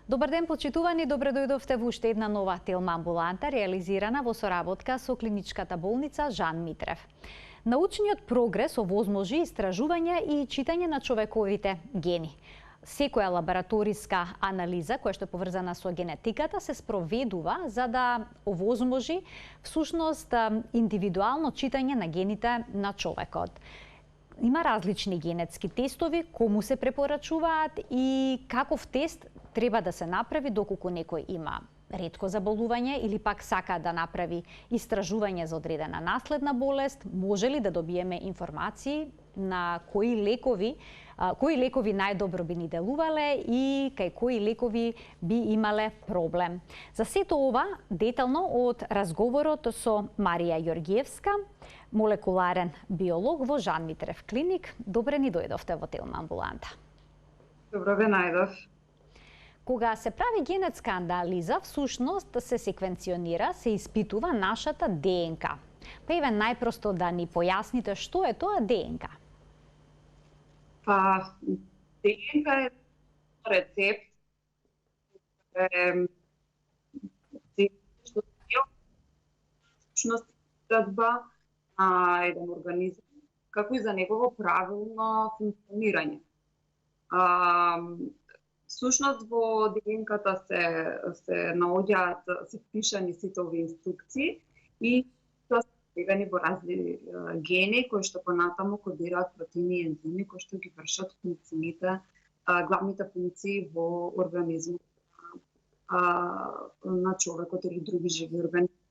Добар ден, почитувани, добре дојдовте во уште една нова телеамбуланта, реализирана во соработка со клиничката болница Жан Митрев. Научниот прогрес овозможи истражување и читање на човековите гени. Секоја лабораториска анализа, која што е поврзана со генетиката, се спроведува за да овозможи всушност индивидуално читање на гените на човекот. Има различни генетски тестови, кому се препорачуваат и каков тест треба да се направи доколку некој има ретко заболување или пак сака да направи истражување за одредена наследна болест, може ли да добиеме информации на кои лекови најдобро би ни делувале и кај кои лекови би имале проблем. За сето ова детално од разговорот со Марија Ѓоргиевска, молекуларен биолог во Жан Митрев клиник. Добре ни дојдовте во телеамбуланта. Добро ве најдов. Кога се прави генетска анализа, всушност се секвенционира, се испитува нашата ДНК. Па еве најпросто да ни појасните што е тоа ДНК. Па, ДНК е рецепт што всушност изградба на еден организам, како и за негово правилно функционирање. Всушност во ДНК-та се наоѓаат, се впишани сите овие инструкции и тоа се впишани во разни гени кои што понатаму кодираат протеини и ензими кои што ги вршат функциите, главните функции во организмот на човекот или други живи организми.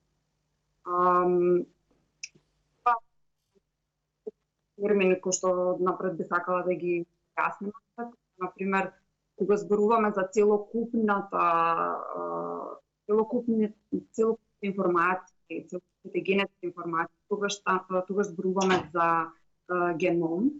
Термини кои што напред би сакала да ги јасним, например, кога зборуваме за целокупните информации, целокупните генетски информации, тогаш зборуваме за геном.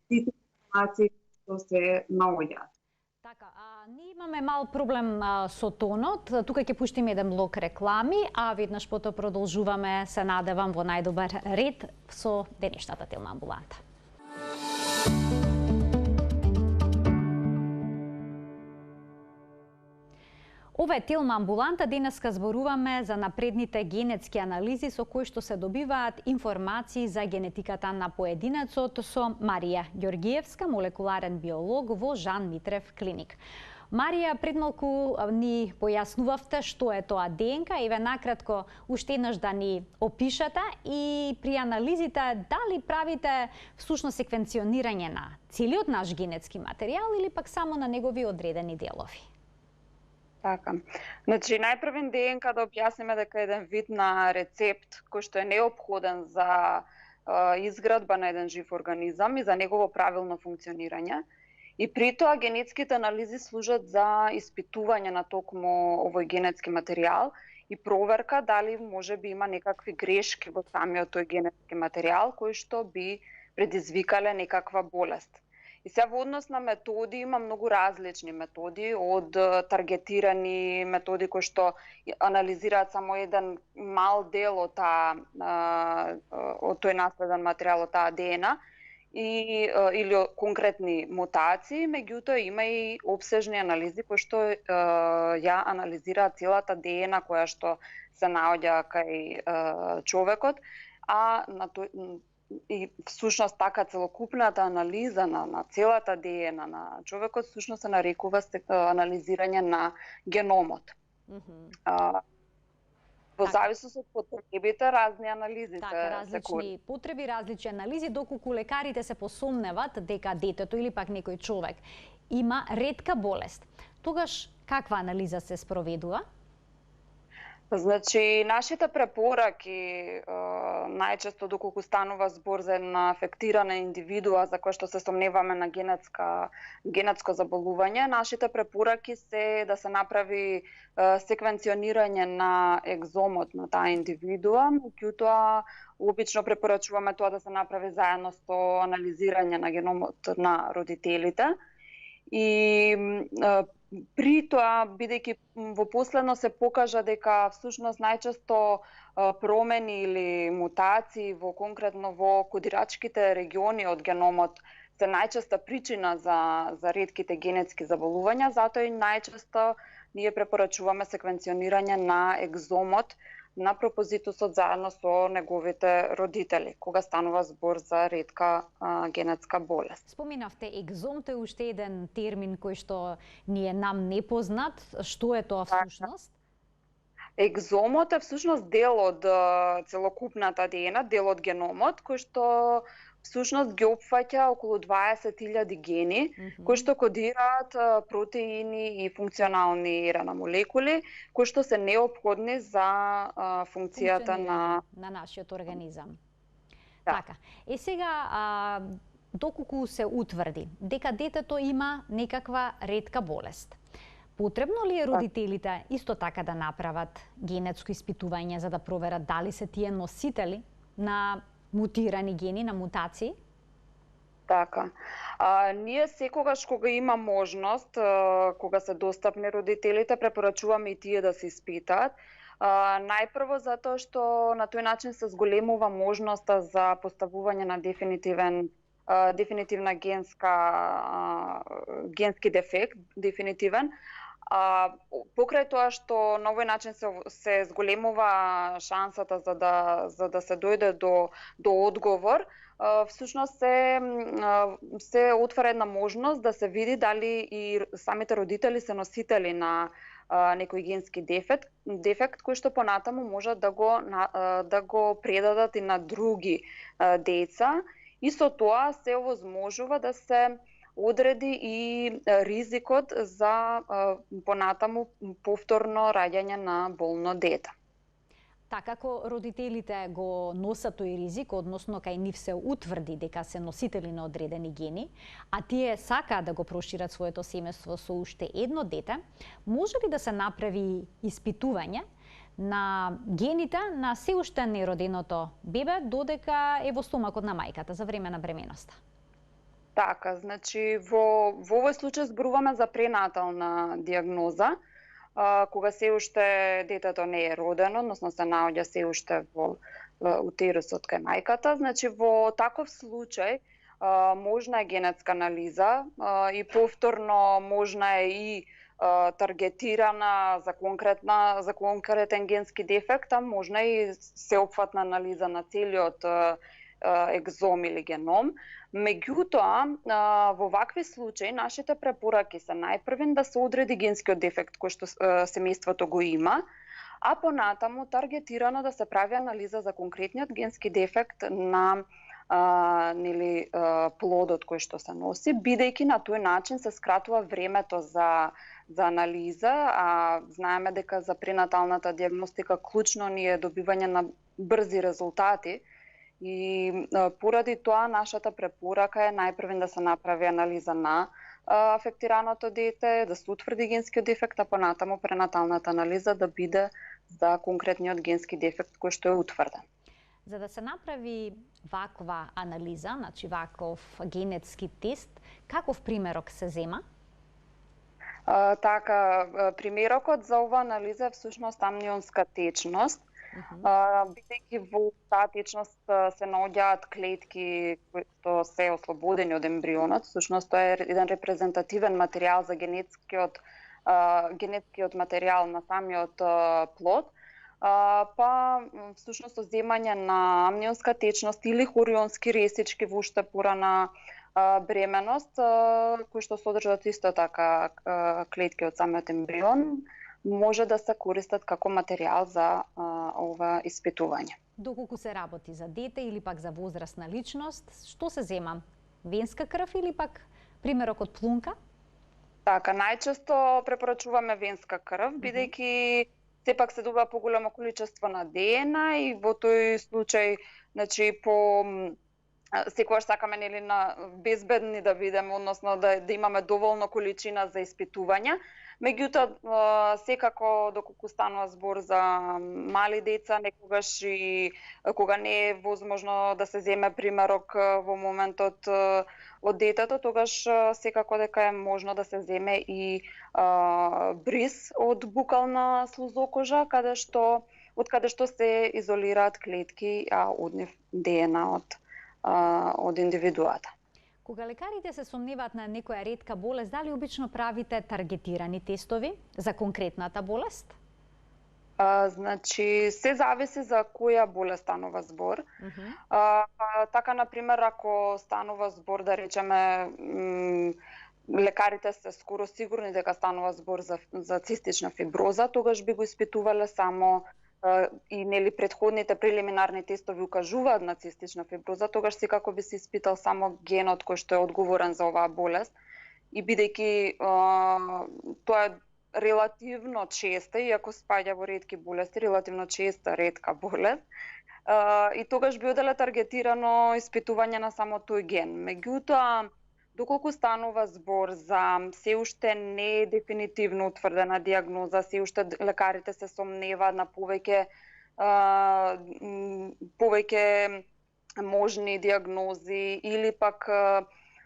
Сите информации што се наоѓаат. Така, ние имаме мал проблем со тонот. Тука ќе пуштиме еден блок реклами, а веднаш потоа продолжуваме, се надевам, во најдобар ред со денешната телеамбуланта. Ова е телеамбуланта. Денеска зборуваме за напредните генетски анализи со кои што се добиваат информации за генетиката на поединецот со Марија Ѓоргиевска, молекуларен биолог во Жан Митрев клиник. Марија, пред малку ни појаснувавте што е тоа ДНК, еве накратко уште еднаш да ни опишете и при анализите дали правите всушност секвенционирање на целиот наш генетски материјал или пак само на негови одредени делови? Така. Значи, најпрвен ДНК да објасниме дека е еден вид на рецепт кој што е неопходен за изградба на еден жив организам и за негово правилно функционирање. И при тоа генетските анализи служат за испитување на токму овој генетски материјал и проверка дали може би има некакви грешки во самиот тој генетски материјал кои што би предизвикале некаква болест. И сега во однос на методи има многу различни методи, од таргетирани методи кои што анализираат само еден мал дел од тој наследен материјал, од таа ДНК, или конкретни мутации, меѓутоа има и обсежни анализи кои што ја анализираат целата ДНК која што се наоѓа кај човекот, и всушност така целокупната анализа на целата ДНК на човекот всушност се нарекува анализирање на геномот. Во зависност од потребите, разни анализи така, различни потреби, различни анализи, доколку лекарите се посомневат дека детето или пак некој човек има ретка болест. Тогаш каква анализа се спроведува? Значи, нашите препораки, најчесто доколку станува збор за една афектирана индивидуа за која што се сомневаме на генетско заболување, нашите препораки се да се направи секвенционирање на екзомот на таа индивидуа, меѓутоа обично препорачуваме тоа да се направи заедно со анализирање на геномот на родителите. И При тоа, бидејќи во последно се покажа дека всушност најчесто промени или мутации конкретно во кодирачките региони од геномот се најчеста причина за ретките генетски заболувања, затоа и најчесто ние препорачуваме секвенционирање на екзомот на пропозитусот заедно со неговите родители, кога станува збор за ретка генетска болест. Споминавте екзом, тој е уште еден термин кој што ни е нам непознат. Што е тоа всушност? Екзомот е всушност дел од целокупната ДНК, дел од геномот, кој што всушност ги опфаќа околу 20.000 гени, кои што кодираат протеини и функционални РНА молекули, кои што се неопходни за функцијата на нашиот организам. Да. Така. Сега, доколку се утврди дека детето има некаква ретка болест, потребно ли е родителите исто така да направат генетско испитување за да проверат дали се тие носители на мутирани гени, на мутации? Така. Ние секогаш кога има можност, кога се достапни родителите, препорачуваме и тие да се испитаат. Најпрво затоа што на тој начин се зголемува можноста за поставување на дефинитивна генски дефект, дефинитивен. Покрај тоа што на овој начин се зголемува шансата за да се дојде до одговор, всушност се отвара една можност да се види дали и самите родители се носители на некој генски дефект кој што понатаму можат да го предадат и на други деца. И со тоа се овозможува да се одреди и ризикот за понатаму повторно раѓање на болно дете. Така, ако родителите го носат тој ризик, односно кај нив се утврди дека се носители на одредени гени, а тие сакаат да го прошират своето семејство со уште едно дете, може ли да се направи испитување на гените на се уште нероденото бебе додека е во стомакот на мајката за време на бременоста? Така, значи во овој случај зборуваме за пренатална диагноза, кога се уште детето не е родено, односно се наоѓа се уште во утерусот кај мајката. Значи во таков случај можна е генетска анализа и повторно можна е и таргетирана за конкретен генски дефект, а можна и сеопфатна анализа на целиот екзом или геном. Меѓутоа, во вакви случаи нашите препораки се најпрвен да се одреди генскиот дефект кој што семејството го има, а понатаму таргетирано да се прави анализа за конкретниот генски дефект на плодот кој што се носи, бидејќи на тој начин се скратува времето за анализа, а знаеме дека за пренаталната диагностика клучно ни е добивање на брзи резултати. И поради тоа нашата препорака е најпрвен да се направи анализа на афектираното дете, да се утврди генскиот дефект, а понатаму пренаталната анализа да биде за конкретниот генски дефект кој што е утврден. За да се направи ваква анализа, значи ваков генетски тест, каков примерок се зема? Така, примерокот за оваа анализа е всушност амнионска течност, бидејќи во таа течност се наоѓаат клетки кои што се ослободени од ембрионот. Всушност тоа е еден репрезентативен материјал за генетскиот материјал на самиот плод. Па всушност земање на амнионска течност или хорионски ресички во уште порана бременост, кои што содржат исто така клетки од самиот ембрион, може да се користат како материјал за ова испитување. Доколку се работи за дете или пак за возрастна личност, што се зема? Венска крв или пак примерок од плунка? Така, најчесто препорачуваме венска крв, бидејќи сепак се добива поголемо количество на ДНК и во тој случај, значи секогаш сакаме на безбедни да бидеме, односно да имаме доволно количина за испитување. Меѓутоа, секако доколку станува збор за мали деца, некогаш и кога не е возможно да се земе примерок во моментот од детето, тогаш секако дека е можно да се земе и бриз од букална слузокожа, од каде што се изолираат клетки, а од нив ДНА од индивидуата. Кога лекарите се сомневаат на некоја ретка болест, дали обично правите таргетирани тестови за конкретната болест? Значи, се зависи за која болест станува збор. Така, например, ако станува збор, да речеме, лекарите се скоро сигурни дека станува збор за цистична фиброза, тогаш би го испитувале само и нели предходните прелиминарни тестови укажуваат на цистична фиброза, тогаш секако би се испитал само генот кој што е одговорен за оваа болест. И бидејќи тоа е релативно честа, иако спаѓа во ретки болести, релативно честа ретка болест, и тогаш би оделе таргетирано испитување на само тој ген. Меѓутоа, доколку станува збор за се уште не дефинитивно утврдена диагноза, се уште лекарите се сомневаат на повеќе можни диагнози, или пак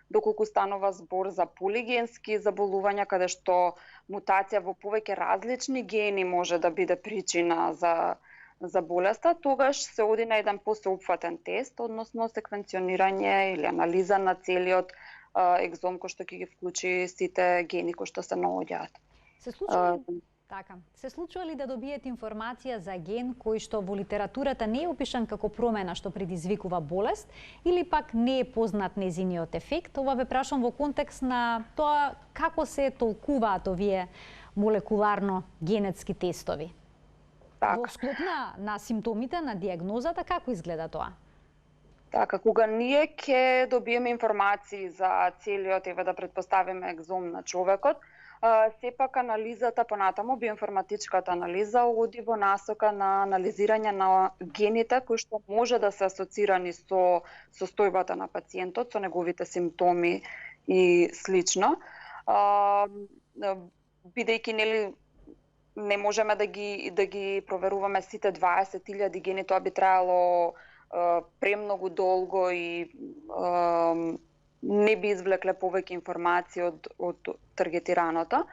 доколку станува збор за полигенски заболувања, каде што мутација во повеќе различни гени може да биде причина за болеста, тогаш се оди на еден посеопфатен тест, односно секвенционирање или анализа на целиот екзом кој што ќе ги вклучи сите гени кои што се наоѓаат. Се случува ли да добиете информација за ген кој што во литературата не е опишан како промена што предизвикува болест, или пак не е познат нејзиниот ефект? Ова ве прашам во контекст на тоа како се толкуваат овие молекуларно генетски тестови. Во склоп на симптомите, на диагнозата, како изгледа тоа? Така, кога ние ќе добиеме информации за целиот, да предпоставиме екзом на човекот, сепак анализата понатаму, биоинформатичката анализа, оди во насока на анализирање на гените кои што може да се асоцирани со состојбата на пациентот, со неговите симптоми и слично. Бидејќи нели не можеме да ги проверуваме сите 20.000 гени, тоа би траело премногу долго и не би извлекле повеќе информации од таргетираното.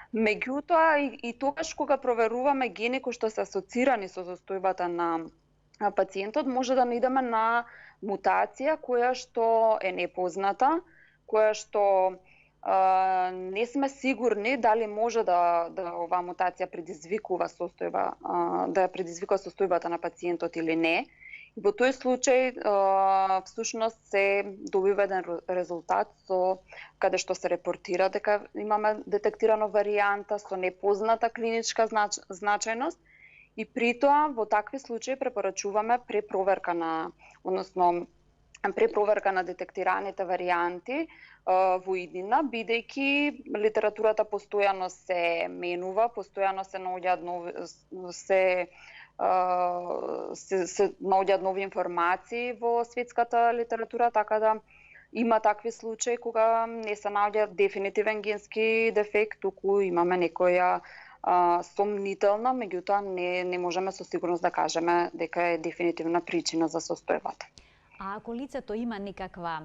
Меѓутоа, и тогаш кога проверуваме гени кои што се асоцирани со состојбата на пациентот, може да наидеме на мутација која што е непозната, која што не сме сигурни дали може да оваа мутација предизвикува состојбата на пациентот или не. Во тој случај, всушност се добива еден резултат каде што се репортира дека имаме детектирано варијанта со непозната клиничка значајност, и при тоа во такви случаи препорачуваме препроверка на детектираните варијанти во иднина, бидејќи литературата постојано се менува, постојано се наоѓаат се наоѓаат нови информации во светската литература, така да има такви случаи кога не се наоѓа дефинитивен генски дефект, туку имаме некоја сомнителна, меѓутоа не можеме со сигурност да кажеме дека е дефинитивна причина за состојбата. А ако лицето има некаква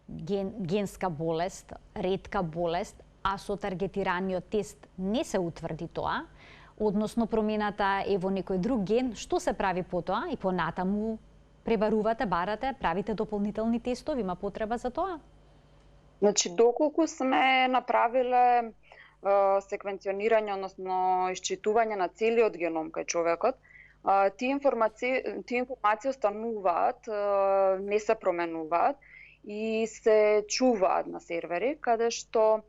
генска болест, ретка болест, а со таргетираниот тест не се утврди тоа, односно промената е во некој друг ген, што се прави потоа и понатаму пребарувате, барате, правите дополнителни тестови, има потреба за тоа? Значи, доколку сме направиле секвенционирање, односно исчитување на целиот геном кај човекот, тие информации остануваат, не се променуваат и се чуваат на сервери, каде што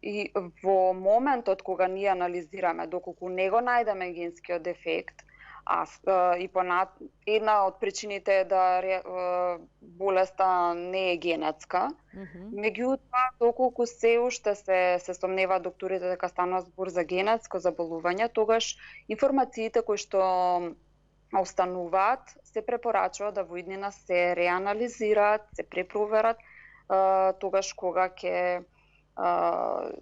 и во моментот кога ние анализираме, доколку не го најдеме генскиот дефект, и една од причините е да болеста не е генетска, меѓутоа, доколку се уште се сомневаат докторите дека станува збор за генетско заболување, тогаш информациите кои што остануваат се препорачува да во иднина се реанализираат, се препроверат, тогаш кога ќе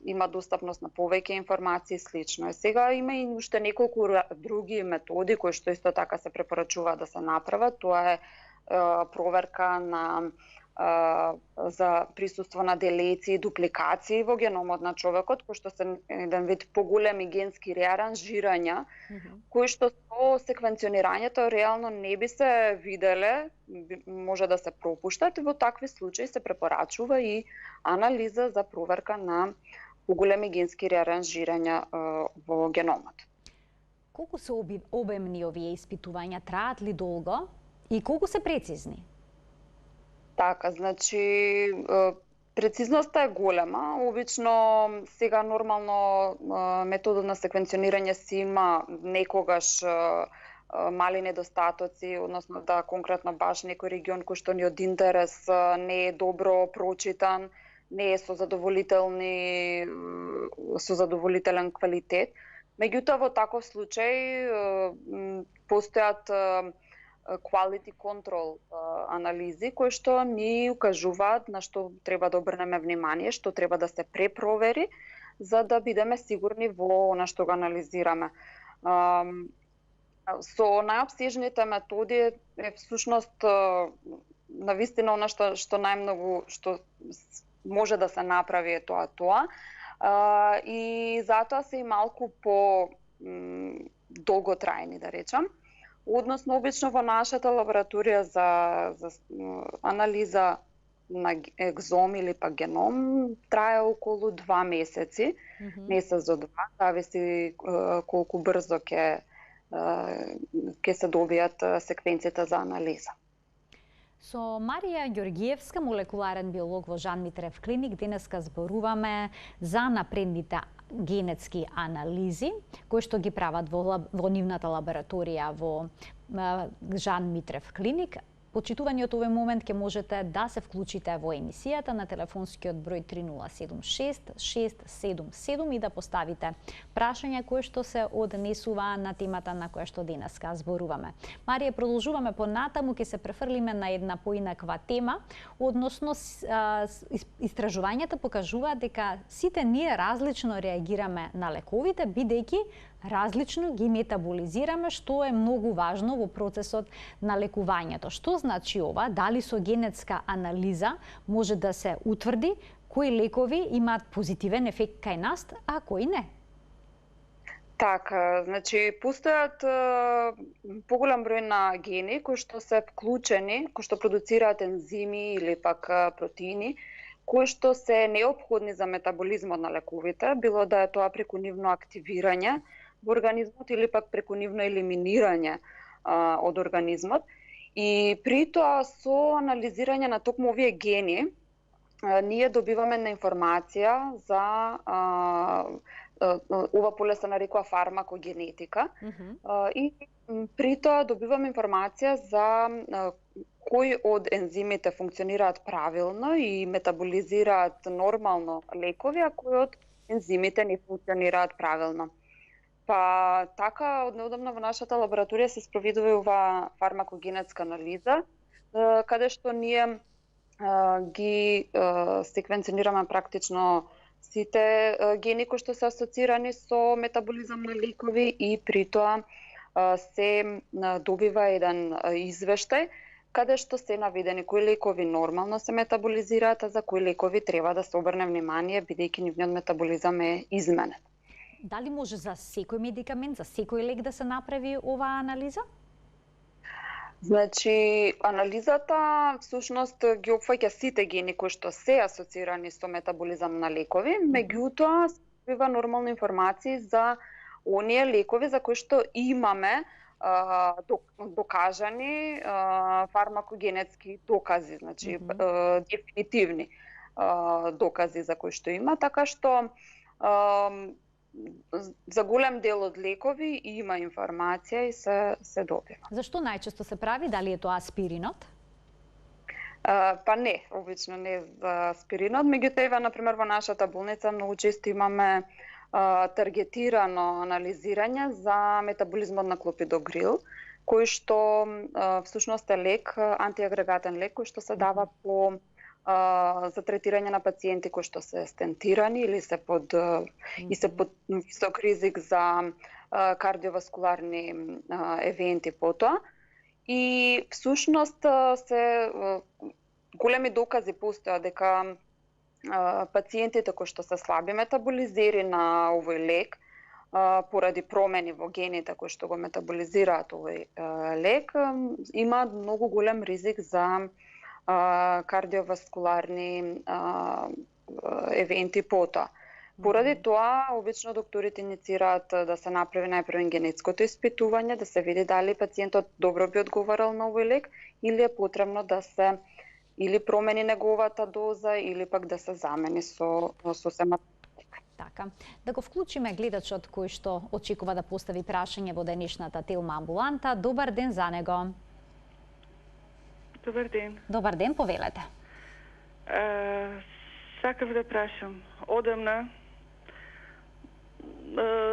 има достапност на повеќе информации и слично. Сега има и уште неколку други методи кои што исто така се препорачува да се направат. Тоа е проверка на за присуство на делеции и дупликации во геномот на човекот, кои што се еден вид поголеми генски реаранжирања, кои што со секвенционирањето реално не би се виделе, може да се пропуштат, и во такви случаи се препорачува и анализа за проверка на поголеми генски реаранжирања во геномот. Колку се обемни овие испитувања, траат ли долго и колку се прецизни? Така, значи, прецизноста е голема. Обично, сега нормално методот на секвенционирање си има некогаш мали недостатоци, односно да конкретно баш некој регион кој што ни од интерес не е добро прочитан, не е со задоволителен квалитет. Меѓутоа, во таков случај постојат quality control анализи кои што ни укажуваат на што треба да обрнеме внимание, што треба да се препровери, за да бидеме сигурни во она што го анализираме. Со најопсежните методи е всушност навистина она што најмногу што може да се направи е тоа. И затоа се и малку по долготрајни, да речам. Односно, обично во нашата лабораторија за анализа на екзом или па геном трае околу 2 месеци, месец до 2, зависи колку брзо ќе се добијат секвенциите за анализа. Со Марија Ѓоргиевска, молекуларен биолог во Жан Митрев клиник, денеска зборуваме за напредните генетски анализи, кои што ги прават во нивната лабораторија во Жан Митрев клиник. Почитувани од овој момент ќе можете да се вклучите во емисијата на телефонскиот број 3076-677 и да поставите прашања кои што се однесува на темата на која што денеска зборуваме. Марија, продолжуваме понатаму, ќе се префрлиме на една поинаква тема, односно истражувањата покажуваат дека сите ние различно реагираме на лековите, бидејќи различно ги метаболизираме, што е многу важно во процесот на лекувањето. Што значи ова? Дали со генетска анализа може да се утврди кои лекови имаат позитивен ефект кај нас, а кои не? Така, значи постојат поголем број на гени кои што се вклучени, кои што продуцираат ензими или пак протеини, кои што се неопходни за метаболизмот на лековите, било да е тоа преку нивно активирање во организмот или пак преку нивно елиминирање од организмот. И при тоа со анализирање на токму овие гени, ние добиваме на информација за ова поле се нарекува фармакогенетика. И при тоа добиваме информација за кои од ензимите функционираат правилно и метаболизираат нормално лекови, а кои од ензимите не функционираат правилно. Па така, од неодамна во нашата лабораторија се спроведува ова фармакогенетска анализа, каде што ние ги секвенционираме практично сите гени кои што се асоцирани со метаболизам на лекови и при тоа се добива еден извештај каде што се наведени кои лекови нормално се метаболизираат, а за кои лекови треба да се обрне внимание бидејќи нивниот метаболизам е изменет. Дали може за секој медикамент, за секој лек да се направи оваа анализа? Значи, анализата всушност ги опфаќа сите гени кои што се асоцирани со метаболизам на лекови, меѓутоа се добива нормална информација за оние лекови за кои што имаме докажани фармакогенетски докази, значи дефинитивни докази за кои што има, така што за голем дел од лекови има информација и се добива. Зашто најчесто се прави? Дали е тоа аспиринот? Па не, обично не за аспиринот, меѓутоа например во нашата болница многу често имаме таргетирано анализирање за метаболизмот на клопидогрил, кој што всушност е лек, антиагрегатен лек кој што се дава по за третирање на пациенти кои што се стентирани или се под висок ризик за кардиоваскуларни евенти потоа. И всушност се големи докази постојат дека пациентите кои што се слаби метаболизери на овој лек, поради промени во гените кои што го метаболизираат овој лек, имаат многу голем ризик за кардиоваскуларни евенти потоа. Поради тоа, обично докторите иницираат да се направи најпрво генетското испитување, да се види дали пациентот добро би одговарал на овој лек или е потребно да се или промени неговата доза или пак да се замени со сематик. Така, да го вклучиме гледачот кој што очекува да постави прашање во денешната Телма амбуланта. Добар ден за него. Добар ден. Добар ден, повелете. Сакав да прашам. Одамна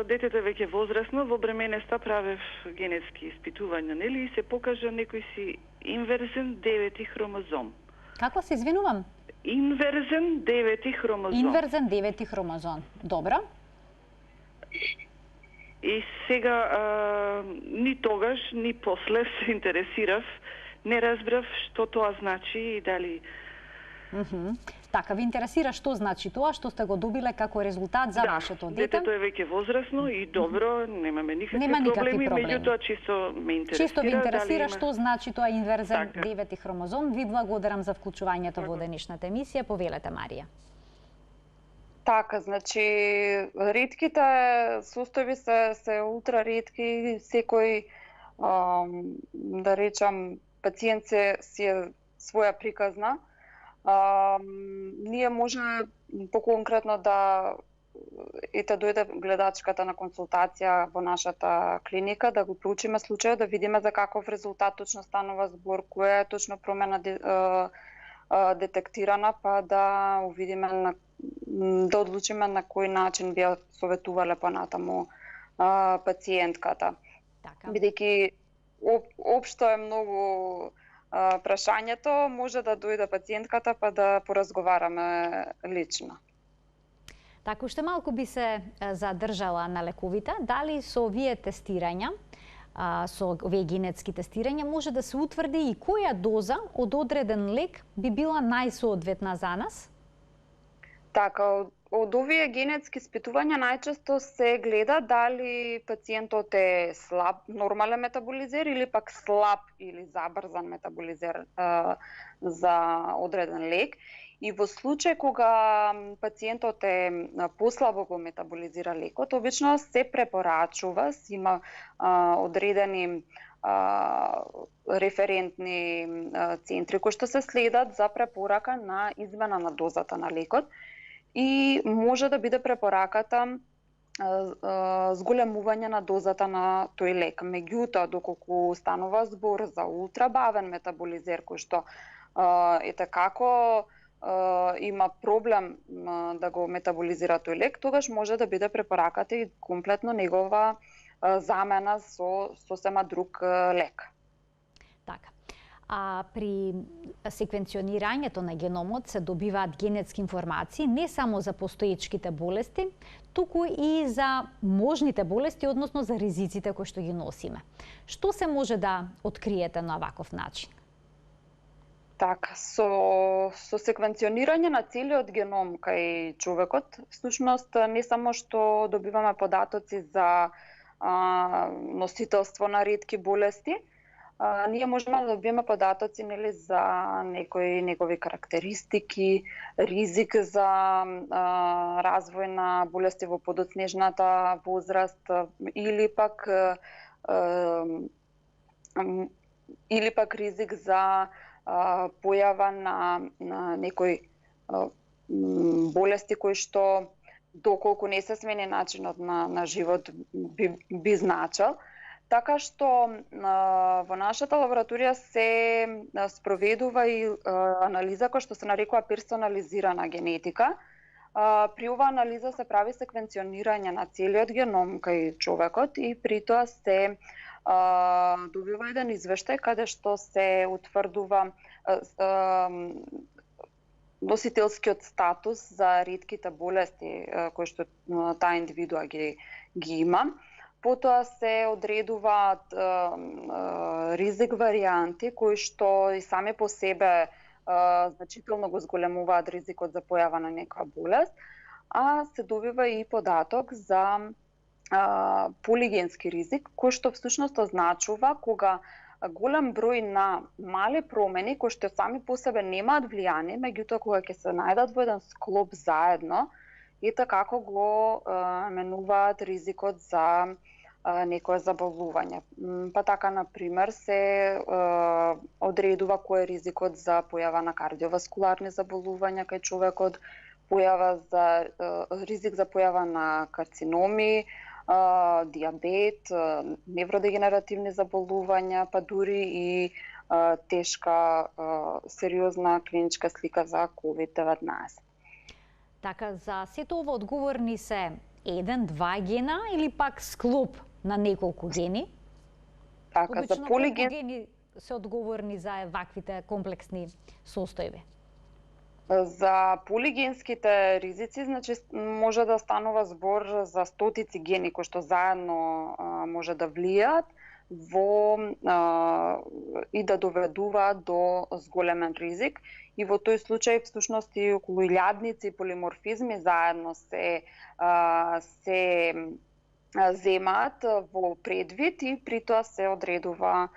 детето е веќе возрасно, во бременеста правев генетски испитувања, нели, и се покажа некој си инверзен 9 хромозом. Како се извинувам? Инверзен 9 хромозом. Инверзен 9 хромозом. Добро. И сега ни тогаш, ни после се интересирав, не разбрав што тоа значи и дали... Така, ви интересира што значи тоа, што сте го добиле како резултат за вашето дете? Детето е веќе возрасно и добро, немаме никакви проблеми, меѓутоа чисто ме интересира. Чисто ви интересира што значи тоа инверзен 9 хромозом. Ви благодарам за вклучувањето во денешната емисија. Повелете, Марија. Така, значи, ретките состојби се ултра ретки, секој, да речам, пациент си е своја приказна. Ние може поконкретно да дојде гледачката на консултација во нашата клиника, да го проучиме случајот, да видиме за каков резултат точно станува збор, која е точно промена детектирана, па да увидиме, да одлучиме на кој начин би ја советувале понатаму пациентката. Така. Бидејќи општо е многу прашањето, може да дојде пациентката па да поразговараме лично. Така, уште малку би се задржала на лековите. Дали со овие тестирања, со овие генетски тестирања, може да се утврди и која доза од одреден лек би била најсоодветна за нас? Така, од овие генетски испитувања најчесто се гледа дали пациентот е слаб, нормален метаболизер или пак слаб или забрзан метаболизер за одреден лек. И во случај кога пациентот е послабо го метаболизира лекот, обично се препорачува, има одредени референтни центри кои што се следат за препорака на измена на дозата на лекот. И може да биде препораката зголемување на дозата на тој лек. Меѓутоа, доколку станува збор за ултрабавен метаболизер кој што како има проблем да го метаболизира тој лек, тогаш може да биде препораката и комплетно негова замена со сосема друг лек. Така. А при секвенционирањето на геномот се добиваат генетски информации не само за постоечките болести, туку и за можните болести, односно за ризиците кои што ги носиме. Што се може да откриете на ваков начин? Така, со секвенционирање на целиот геном кај човекот, всушност не само што добиваме податоци за носителство на ретки болести, ние можеме да добиеме податоци за некои негови карактеристики, ризик за развој на болести во подоцнежната возраст или пак ризик за појава на некои болести кои што доколку не се смени начинот на живот би значил. Така што во нашата лабораторија се спроведува и анализа која што се нарекува персонализирана генетика. При оваа анализа се прави секвенционирање на целиот геном кај човекот и при тоа се добива еден извештај каде што се утврдува носителскиот статус за ретките болести кои што таа индивидуа ги има. Потоа се одредуваат ризик варијанти кои што и сами по себе значително го зголемуваат ризикот за појава на некоја болест, а се добива и податок за полигенски ризик, кој што всушност означува кога голем број на мали промени кои што сами по себе немаат влијание, меѓутоа кога ќе се најдат во еден склоп заедно, и како го менуваат ризикот за некое заболување. Па така, например, се одредува кој е ризикот за појава на кардиоваскуларни заболувања кај човекот, ризик за појава на карциноми, диабет, невродегенеративни заболувања, па дури и тешка, сериозна клиничка слика за COVID-19. Така, за сето ова одговорни се 1-2 гена или пак склоп на неколку гени? Така, обично, за полиген гени се одговорни за ваквите комплексни состојби? За полигенските ризици, значи може да станува збор за стотици гени кои што заедно може да влијаат и да доведуваат до зголемен ризик. И во тој случај всушност и околу илјадници полиморфизми заедно се земаат во предвид и при тоа се одредува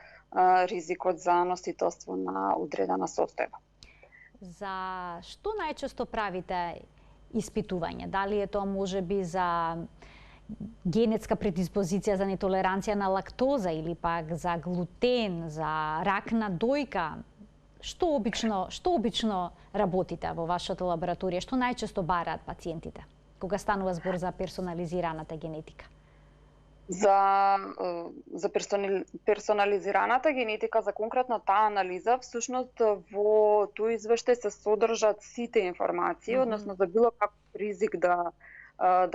ризикот за носителство на одредена состојба. За што најчесто правите испитување? Дали е тоа можеби за генетска предиспозиција за нетолеранција на лактоза или пак за глутен, за рак на дојка? Што обично работите во вашата лабораторија? Што најчесто бараат пациентите кога станува збор за персонализираната генетика? За персонализираната генетика, за конкретно таа анализа, всушност во тој извештај се содржат сите информации, односно за било каков ризик да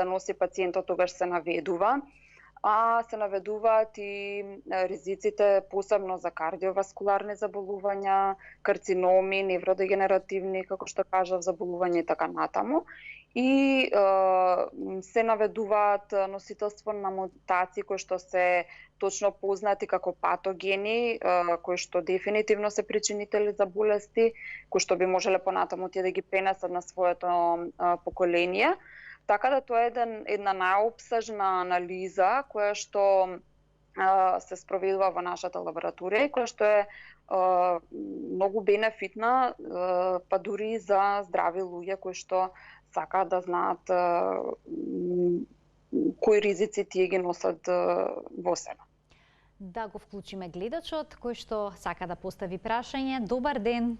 носи пациентот, тогаш се наведува, а се наведуваат и ризиците посебно за кардиоваскуларни заболувања, карциноми, невродегенеративни, како што кажав, заболувања и така натаму. И се наведуваат носителство на мутации кои што се точно познати како патогени, кои што дефинитивно се причинители за болести, кои што би можеле понатаму тие да ги пренесат на своето поколение. Така да тоа е една најопсежна анализа која што се спроведува во нашата лабораторија и која што е многу бенефитна, па дури за здрави луѓе кои што сакаат да знаат кои ризици тие ги носат во себе. Да го вклучиме гледачот кој што сака да постави прашање. Добар ден.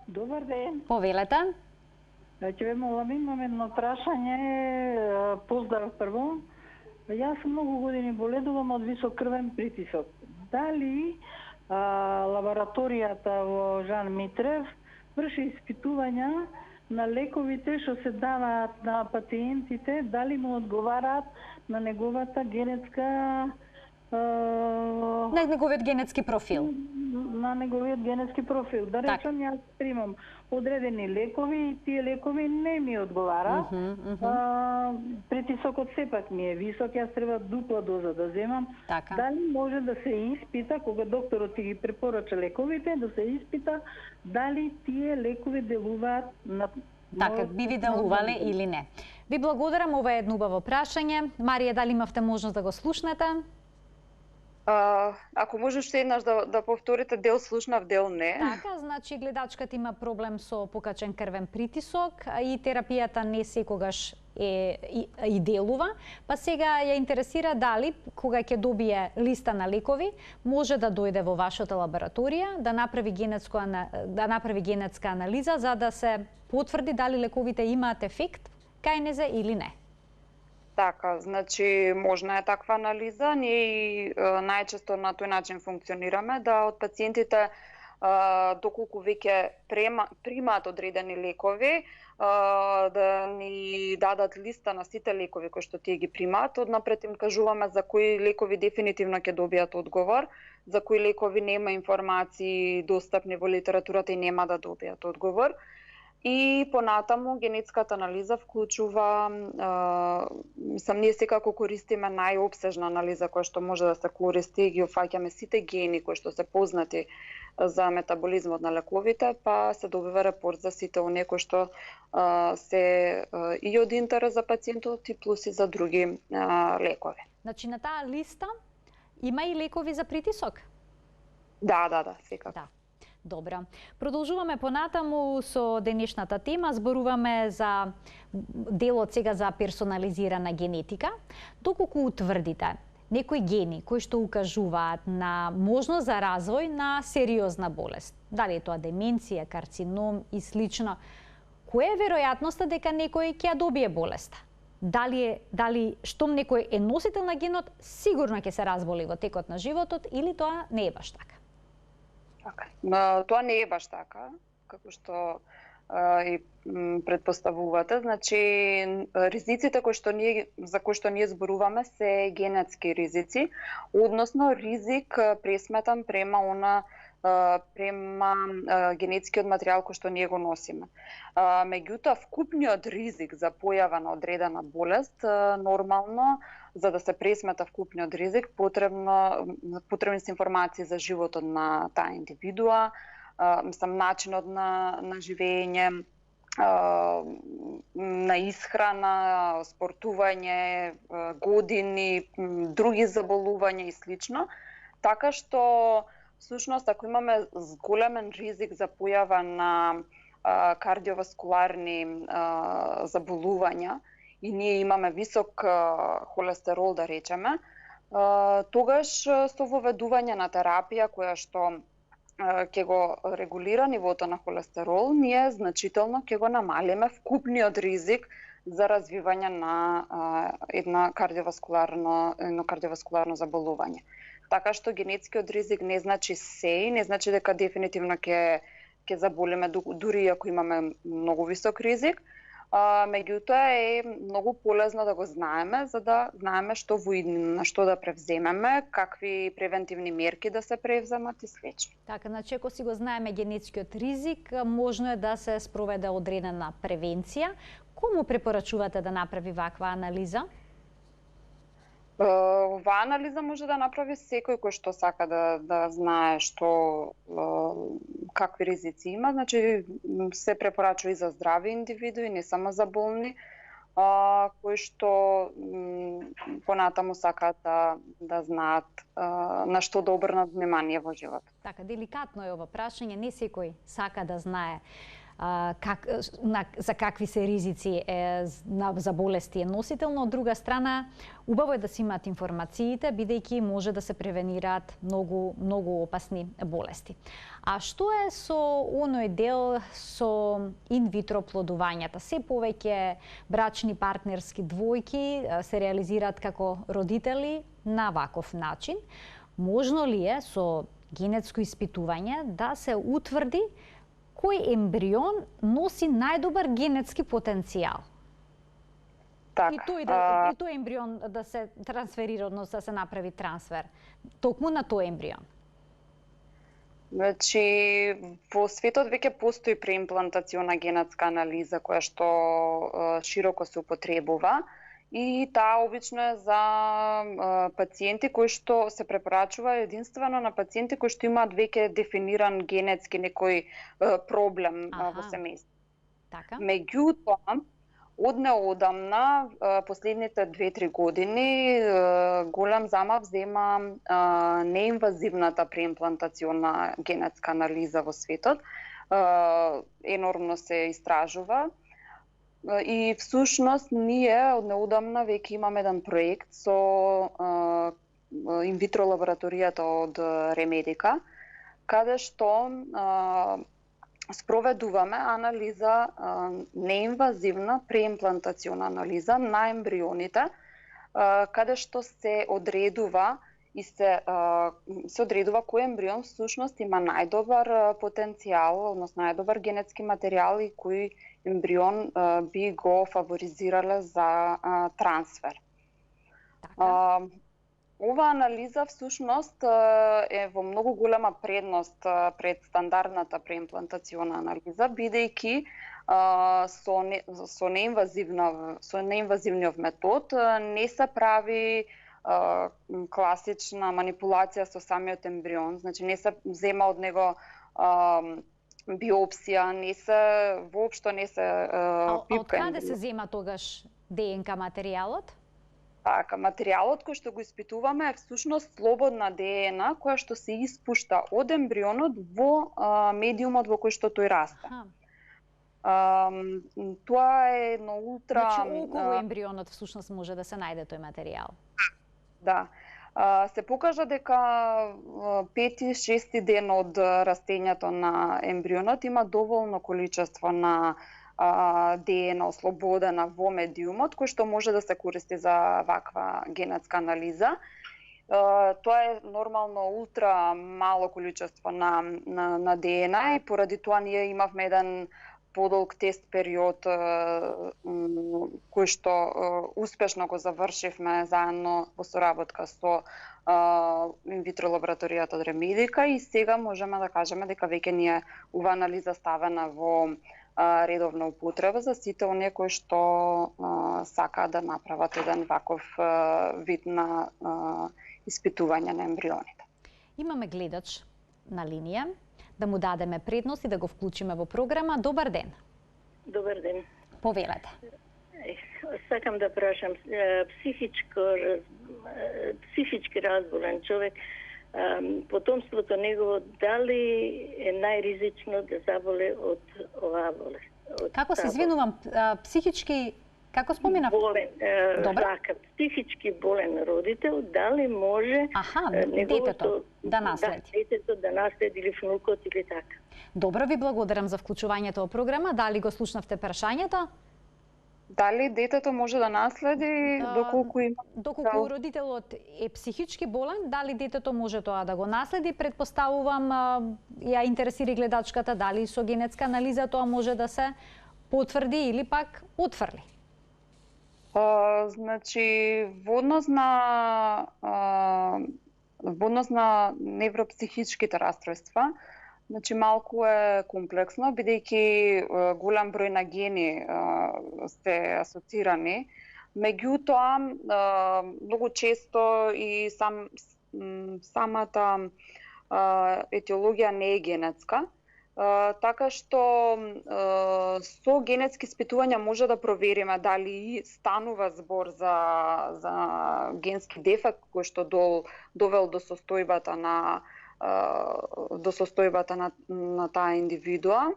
Добар ден. Повелете. Ќе ве молам, имам едно прашање. Поздрав прво. Јас многу години боледувам од висок крвен притисок. Дали лабораторијата во Жан Митрев врши испитувања на лековите што се даваат на пациентите, дали му одговараат на неговата генетска на неговиот генетски профил. На неговиот генетски профил. Да речам, јас примам одредени лекови и тие лекови не ми одговараат. Притисокот сепак ми е висок, јас треба дупла доза да земам. Така. Дали може да се испита, кога докторот ти ги препорача лековите, да се испита дали тие лекови делуваат на Така, би ви делувале или не. Ви благодарам, ова е едно убаво прашање. Марија, дали имавте можност да го слушнете? Ако можеш уште еднаш да повторите, дел слушнав, дел не. Така, значи гледачката има проблем со покачен крвен притисок и терапијата не секогаш и делува, па сега ја интересира дали кога ќе добие листа на лекови може да дојде во вашата лабораторија да направи генетска анализа за да се потврди дали лековите имаат ефект кај незе или не. Така, значи можна е таква анализа. Ние најчесто на тој начин функционираме, да од пациентите доколку веќе примаат одредени лекови, да ни дадат листа на сите лекови кои што тие ги примаат, однапред им кажуваме за кои лекови дефинитивно ќе добијат одговор, за кои лекови нема информации достапни во литературата и нема да добијат одговор. И понатаму генетската анализа вклучува, ние секако користиме најопсежна анализа која што може да се користи и ги офаќаме сите гени кои што се познати за метаболизмот на лековите, па се добива репорт за сите оние кои што се и од интерес за пациентот и плюс и за други лекови. Значи на таа листа има и лекови за притисок? Да, секако. Да. Добро. Продолжуваме понатаму со денешната тема, зборуваме за делот сега за персонализирана генетика. Доколку утврдите некои гени кои што укажуваат на можност за развој на сериозна болест, дали е тоа деменција, карцином и слично, која е веројатноста дека некој ќе ја добие болеста? Дали штом некој е носител на генот, сигурно ќе се разболи во текот на животот или тоа не е баш така? Тоа не е баш така, како што и предпоставувате. Значи, ризиците за кои што ние зборуваме се генетски ризици, односно ризик пресметан према генетскиот материјал кој што ние го носиме. Меѓутоа, вкупниот ризик за појава на одредена болест, нормално, за да се пресмета вкупниот ризик, потребни се информации за животот на таа индивидуа, начинот на живење, на исхрана, спортување, години, други заболувања и слично. Така што, всушност, ако имаме зголемен ризик за појава на кардиоваскуларни заболувања и ние имаме висок холестерол, да речеме, тогаш со воведување на терапија која што ќе го регулира нивото на холестерол, ние значително ќе го намалиме вкупниот ризик за развивање на едно кардиоваскуларно заболување. Така што генетскиот ризик не значи се, не значи дека дефинитивно ќе заболеме дури ако имаме многу висок ризик. Меѓутоа е многу полезно да го знаеме, за да знаеме што во иднина, што да превземеме, какви превентивни мерки да се превземат и слично. Така, значи ако си го знаеме генетскиот ризик, можно е да се спроведе одредена превенција. Кому препорачувате да направи ваква анализа? Оваа анализа може да направи секој кој што сака да знае какви ризици има. Значи, се препорачува и за здрави индивидуи, не само за болни, кои што понатаму сакаат да знаат на што да обрнат внимание во живот. Така, деликатно е ова прашање, не секој сака да знае за какви се ризици за болести е носител, но од друга страна убаво е да се имаат информациите, бидејќи може да се превенираат многу опасни болести. А што е со оној дел со инвитро плодувањата? Се повеќе брачни партнерски двојки се реализираат како родители на ваков начин. Можно ли е со генетско испитување да се утврди кој ембрион носи најдобар генетски потенцијал? Так, и тој ембрион да се трансферира, односно да се направи трансфер токму на тој ембрион. Значи, во светот веќе постои преимплантациона генетска анализа која што широко се употребува и таа обично е за пациенти кои што се препорачува единствено на пациенти кои што имаат веќе дефиниран генетски некој проблем во семејството. Така. Меѓутоа, од неодамна, последните 2-3 години, голем замав зема неинвазивната преимплантациона генетска анализа во светот. Енормно се истражува. И всушност ние од неодамна веќе имаме еден проект со инвитро лабораторијата од Ремедика, каде што спроведуваме анализа, неинвазивна преимплантациона анализа на ембрионите, каде што се одредува кој ембрион всушност има најдобар потенцијал, односно најдобар генетски материјал и кој ембрион би го фаворизирале за трансфер. Така. Ова анализа всушност е во многу голема предност пред стандардната преимплантациона анализа, бидејќи со неинвазивниот метод не се прави класична манипулација со самиот ембрион, значи не се зема од него биопсија, воопшто не се пипка. Од каде се зема тогаш ДНК материјалот? Така, материјалот кој што го испитуваме е всушност слободна ДНК која што се испушта од ембрионот во медиумот во кој што тој расте. Тоа е едно ултра... Значи, околу ембрионот всушност може да се најде тој материјал. Да. Се покажа дека 5-6 ден од растењето на ембрионот има доволно количество на ДНК ослободена во медиумот, кој што може да се користи за ваква генетска анализа. Тоа е нормално ултра мало количество на ДНК и поради тоа ние имавме еден подолг тест период кој што успешно го завршивме заедно во соработка со инвитро лабораторијата од Ремедика и сега можеме да кажеме дека веќе ни е ова анализа ставена во редовна употреба за сите оние кои што сакаат да направат еден ваков вид на испитување на ембрионите. Имаме гледач на линија, да му дадеме предност и да го вклучиме во програма. Добар ден. Добар ден. Повелете. Сакам да прашам, психички разболен човек, потомството негово дали е најризично да заболе од оваа болест? Како се извинувам, психички, како спомена? Болен, психички болен родител, дали може детето да наследи? Да, детето да наследи или внукот или така. Добро, ви благодарам за вклучувањето во програма. Дали го слушнавте прашањето? Дали детето може да наследи доколку има... Доколку родителот е психички болен, дали детето може тоа да го наследи? Предпоставувам, ја интересира гледачката, дали со генетска анализа тоа може да се потврди или пак отфрли? Значи, во однос на невропсихичките расстройства, значи малку е комплексно, бидејќи голем број на гени се асоцирани. Меѓутоа, многу често и самата етиологија не е генетска, така што со генетски испитувања може да провериме дали станува збор за генски дефект кој што довел до состојбата на таа индивидуа,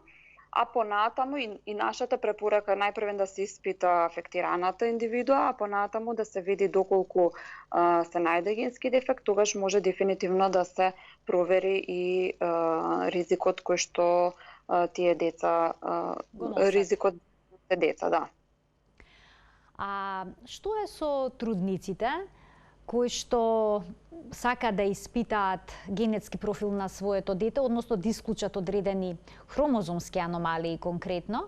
а понатаму и нашата препорака најпрвен да се испита афектираната индивидуа, а понатаму да се види доколку се најде генски дефект, тогаш може дефинитивно да се провери и ризикот кој што тие деца ризикот за деца, да. А што е со трудниците кои што сака да испитаат генетски профил на своето дете, односно да исклучат одредени хромозомски аномалии конкретно?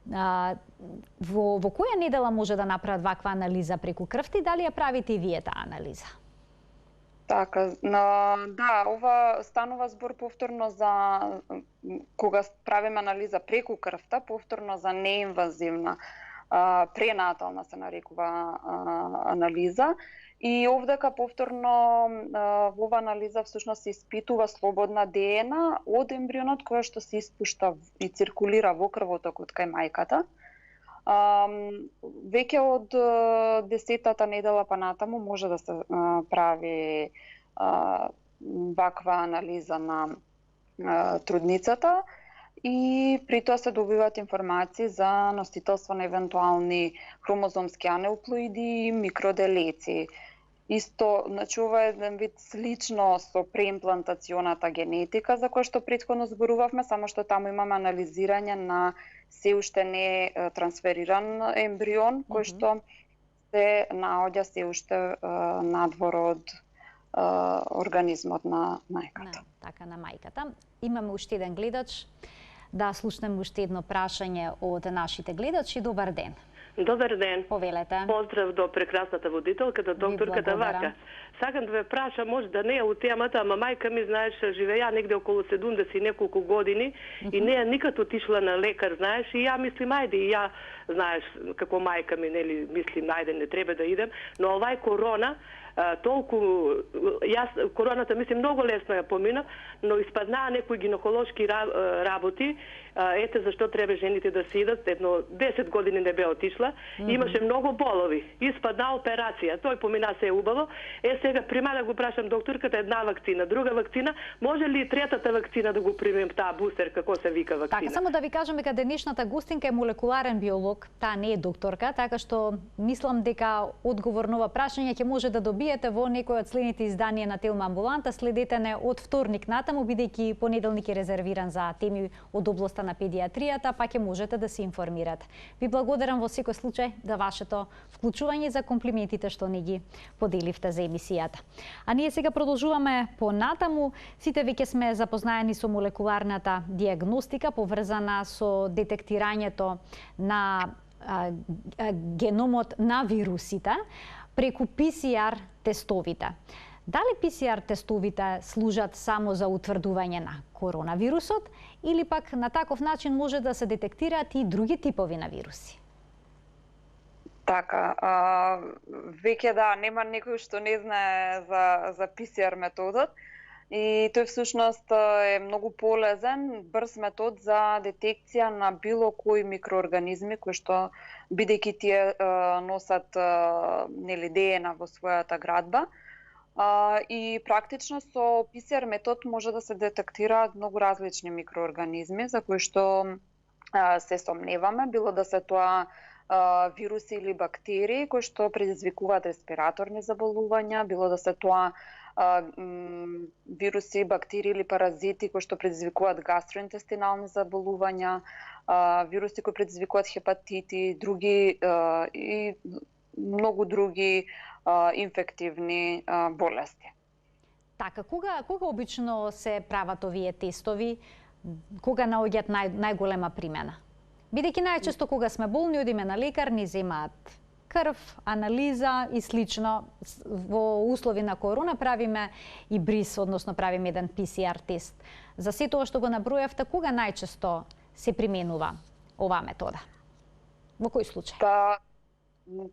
Во која недела може да направат ваква анализа преку крвта и дали ја правите и вие таа анализа? Така, да, ова станува збор повторно за кога правиме анализа преку крвта, повторно за неинвазивна пренатална се нарекува анализа. И овдека повторно во ова анализа всушност се испитува слободна ДНК од ембрионот која што се испушта и циркулира во крвотокот кај мајката. Веќе од 10-та недела па натаму може да се прави ваква анализа на трудницата и при тоа се добиваат информации за носителство на евентуални хромозомски анеуплоиди и микроделеци. Исто, значи ова е еден вид слично со преимплантационата генетика за која што претходно зборувавме, само што таму имаме анализирање на се уште не трансфериран ембрион, кој што се наоѓа се уште надвор од организмот на мајката. Така, на мајката. Имаме уште еден гледач. Да слушнеме уште едно прашање од нашите гледачи. Добар ден. Добар ден. Повелете. Поздрав до прекрасната водителка, докторката Вака. Сакам да ве прашам, може да не е од темата, ама мајка ми, знаеш, живеја негде околу 70 и неколку години и не е никад отишла на лекар, знаеш, и ја мислим, ајде, и ја, знаеш, како мајка ми, нели, мислим, ајде, не треба да идем, но овај корона, толку, јас короната мислим многу лесно ја поминав, но испаднаа некои гинеколошки работи, ете зашто треба жените да се идат, едно 10 години не бе отишла, имаше многу болови, испадна операција, тој помина се убаво, сега прима да го прашам докторката, една вакцина, друга вакцина, може ли третата вакцина да го примем, таа бустер, како се вика вакцина? Така, само да ви кажам дека денешната гостинка е молекуларен биолог, таа не е докторка, така што мислам дека одговор на ова прашање ќе може да добиете во некој од следните изданија на Телма амбуланта. Следете не од вторник натаму, бидејќи понеделник е резервиран за теми од областа на педиатријата, па ќе можете да се информирате. Ви благодарам во секој случај за вашето вклучување и за комплиментите што ни ги поделивте за емисијата. А ние сега продолжуваме понатаму. Сите веќе сме запознаени со молекуларната диагностика поврзана со детектирањето на геномот на вирусите преку PCR тестовите. Дали PCR тестовите служат само за утврдување на коронавирусот или пак на таков начин може да се детектираат и други типови на вируси? Така, веќе да, нема некој што не знае за PCR методот и тој всушност е многу полезен, брз метод за детекција на било кои микроорганизми кои што бидејќи тие носат нели ДНК во својата градба. И практично со PCR метод може да се детектираат многу различни микроорганизми за кои што се сомневаме, било да се тоа вируси или бактерии кои што предизвикуваат респираторни заболувања, било да се тоа вируси, бактерии или паразити кои што предизвикуваат гастроинтестинални заболувања, вируси кои предизвикуваат хепатити, други и многу други инфективни болести. Така, кога обично се прават овие тестови? Кога наоѓаат најголема примена? Бидејќи најчесто кога сме болни одиме на лекар, ни земаат крв, анализа и слично. Во услови на корона правиме и бриз, односно правиме еден PCR тест. За се тоа што го набројавте, кога најчесто се применува оваа метода? Во кој случај?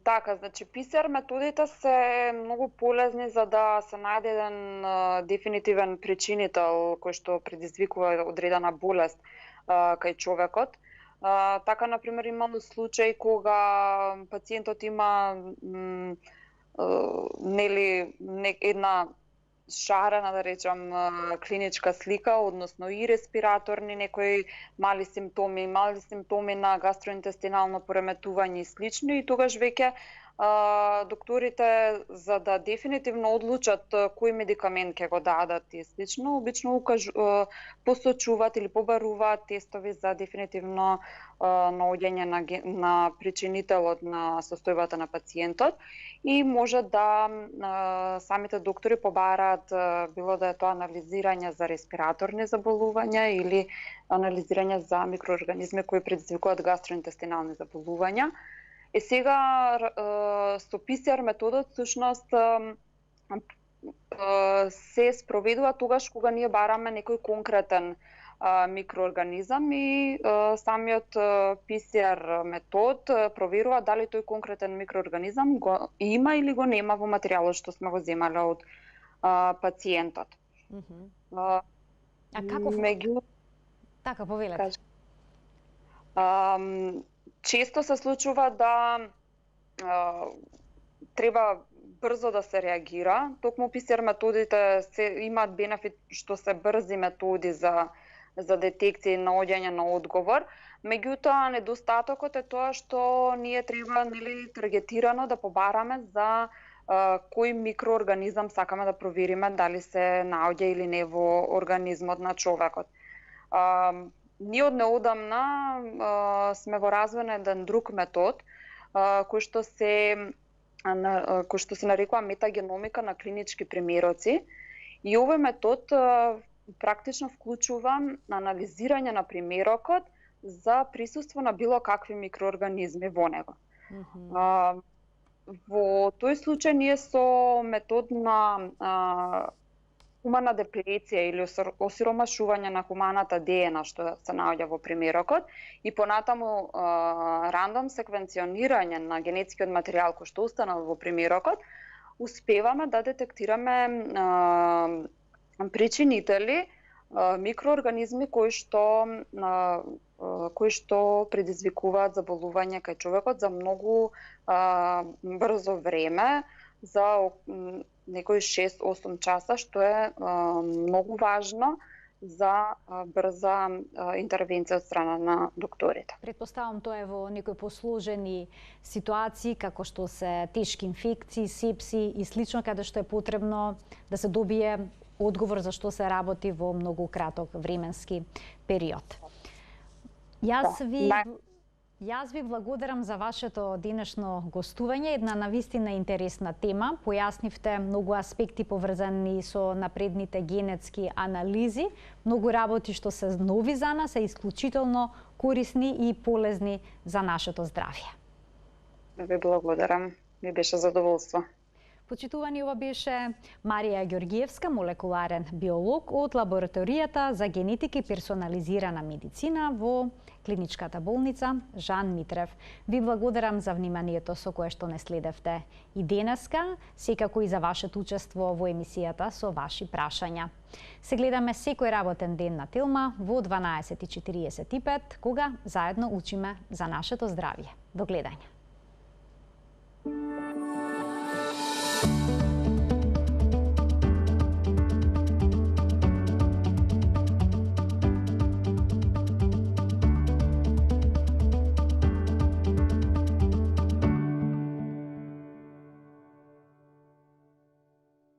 Така, значи PCR методите се многу полезни за да се најде еден дефинитивен причинител кој што предизвикува одредена болест кај човекот. Така, например, имало случај кога пациентот има една шарена, да речам, клиничка слика, односно и респираторни некои мали симптоми на гастроинтестинално пореметување и слично, и тогаш веќе докторите, за да дефинитивно одлучат кој медикамент ќе го дадат и слично, обично посочуваат или побаруваат тестови за дефинитивно наоѓање на причинителот на состојбата на пациентот и може да самите доктори побараат било да е тоа анализирање за респираторни заболувања или анализирање за микроорганизми кои предизвикуваат гастроинтестинални заболувања. Сега со PCR методот всушност се спроведува тогаш кога ние бараме некој конкретен микроорганизам и самиот PCR метод проверува дали тој конкретен микроорганизам го има или го нема во материјалот што сме го земале од пациентот. А каков? Така, повелете. Често се случува да треба брзо да се реагира. Токму PCR методите имаат бенефит што се брзи методи за детекција и наоѓање на одговор. Меѓутоа, недостатокот е тоа што ние треба таргетирано да побараме за кој микроорганизам сакаме да провериме дали се наоѓа или не во организмот на човекот. Ние од неодамна сме во развој на еден друг метод кој што се нарекува метагеномика на клинички примероци и овој метод практично вклучува анализирање на примерокот за присуство на било какви микроорганизми во него. Во тој случај ние со метод на хумана деплеција или осиромашување на хуманата ДНА што се наоѓа во примерокот и понатаму рандом секвенционирање на генетскиот материјал кој што останал во примерокот, успеваме да детектираме причинители, микроорганизми кои што предизвикуваат заболување кај човекот за многу брзо време, за некои 6-8 часа, што е многу важно за брза интервенција од страна на докторите. Предпоставам тоа е во некои посложени ситуации, како што се тешки инфекции, сепси и слично, каде што е потребно да се добие одговор за што се работи во многу краток временски период. Јас ви благодарам за вашето денешно гостување, една навистина интересна тема. Појаснивте многу аспекти поврзани со напредните генетски анализи, многу работи што се нови за нас, е исклучително корисни и полезни за нашето здравје. Ви благодарам, ми беше задоволство. Почитувани, ова беше Марија Ѓоргиевска, молекуларен биолог од лабораторијата за генетика и персонализирана медицина во Клиничката болница Жан Митрев. Ви благодарам за вниманието со кое што не следевте и денеска, секако и за вашето учество во емисијата со ваши прашања. Се гледаме секој работен ден на Телма во 12:45, кога заедно учиме за нашето здравје. До гледање.